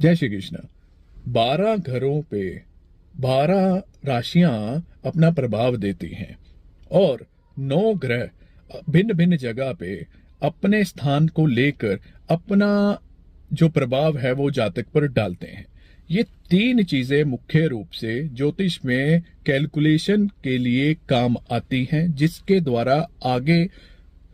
जय श्री कृष्ण। 12 घरों पे 12 राशियां अपना प्रभाव देती हैं और 9 ग्रह भिन्न भिन्न जगह पे अपने स्थान को लेकर अपना जो प्रभाव है वो जातक पर डालते हैं। ये 3 चीजें मुख्य रूप से ज्योतिष में कैलकुलेशन के लिए काम आती हैं, जिसके द्वारा आगे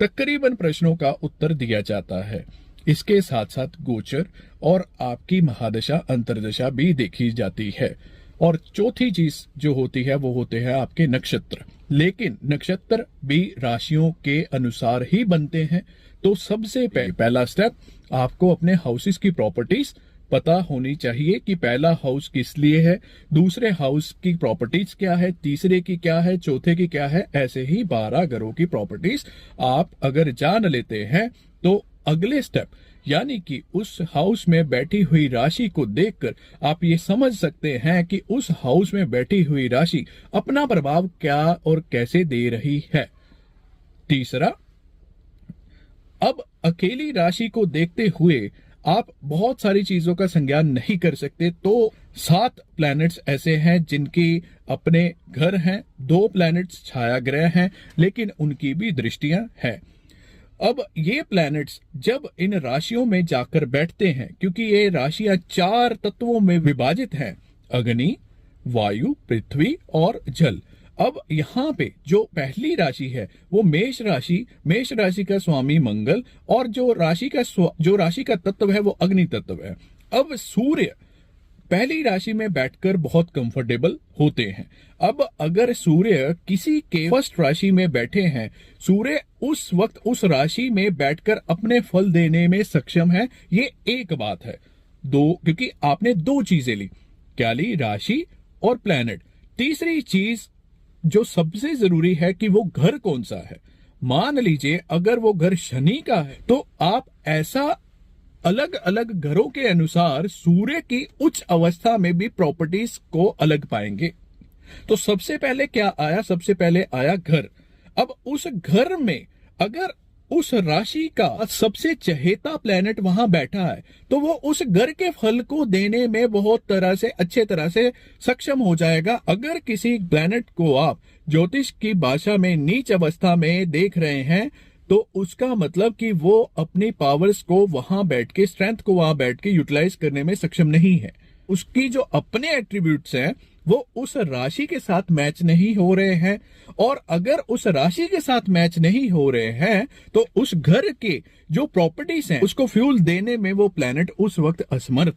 तकरीबन प्रश्नों का उत्तर दिया जाता है। इसके साथ साथ गोचर और आपकी महादशा अंतर्दशा भी देखी जाती है। और चौथी चीज जो होती है वो होते हैं आपके नक्षत्र, लेकिन नक्षत्र भी राशियों के अनुसार ही बनते हैं। तो सबसे पहला स्टेप आपको अपने हाउसेस की प्रॉपर्टीज पता होनी चाहिए कि पहला हाउस किस लिए है, दूसरे हाउस की प्रॉपर्टीज क्या है, तीसरे की क्या है, चौथे की क्या है। ऐसे ही 12 घरों की प्रॉपर्टीज आप अगर जान लेते हैं तो अगले स्टेप यानी कि उस हाउस में बैठी हुई राशि को देखकर आप ये समझ सकते हैं कि उस हाउस में बैठी हुई राशि अपना प्रभाव क्या और कैसे दे रही है। तीसरा, अब अकेली राशि को देखते हुए आप बहुत सारी चीजों का संज्ञान नहीं कर सकते। तो 7 प्लैनेट्स ऐसे हैं जिनके अपने घर हैं, 2 प्लैनेट्स छाया ग्रह हैं, लेकिन उनकी भी दृष्टियां हैं। अब ये प्लैनेट्स जब इन राशियों में जाकर बैठते हैं, क्योंकि ये राशियां 4 तत्वों में विभाजित हैं, अग्नि, वायु, पृथ्वी और जल। अब यहाँ पे जो पहली राशि है वो मेष राशि का स्वामी मंगल, और जो राशि का तत्व है वो अग्नि तत्व है। अब सूर्य पहली राशि में बैठकर बहुत कंफर्टेबल होते हैं। अब अगर सूर्य किसी के फर्स्ट राशि में बैठे हैं, सूर्य उस वक्त उस राशि में बैठकर अपने फल देने में सक्षम है। ये एक बात है। क्योंकि आपने 2 चीजें ली, क्या ली? राशि और प्लैनेट। तीसरी चीज जो सबसे जरूरी है कि वो घर कौन सा है। मान लीजिए अगर वो घर शनि का है तो आप ऐसा अलग अलग घरों के अनुसार सूर्य की उच्च अवस्था में भी प्रॉपर्टीज को अलग पाएंगे। तो सबसे पहले क्या आया? सबसे पहले आया घर। अब उस घर में अगर उस राशि का सबसे चहेता प्लेनेट वहां बैठा है तो वो उस घर के फल को देने में बहुत अच्छे तरह से सक्षम हो जाएगा। अगर किसी प्लेनेट को आप ज्योतिष की भाषा में नीच अवस्था में देख रहे हैं तो उसका मतलब कि वो अपनी पावर्स को वहां बैठ के, स्ट्रेंथ को वहां बैठ के यूटिलाइज करने में सक्षम नहीं है। उसकी जो अपने एट्रीब्यूट्स हैं वो उस राशि के साथ मैच नहीं हो रहे हैं, और अगर उस राशि के साथ मैच नहीं हो रहे हैं तो उस घर के जो प्रॉपर्टीज हैं उसको फ्यूल देने में वो प्लैनेट उस वक्त असमर्थ